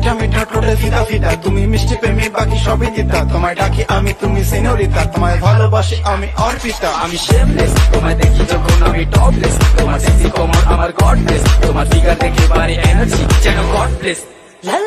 মিঠা মিঠা ঠোঁটে ফিদা ফিদা, তুমি মিষ্টি প্রেমে বাকি সবই তিতা, তোমায় ডাকি আমি তুমি সিনোরিতা, তোমায় ভালোবাসি আমি অর্পিতা। আমি শেমলেস, তোমায় দেখি যখন আমি টপলেস, তোমার সেক্সি কোমর আমার গডলেস, তোমার ফিগার দেখে বাড়ি এনার্জি যেন গড ব্লেস। লাল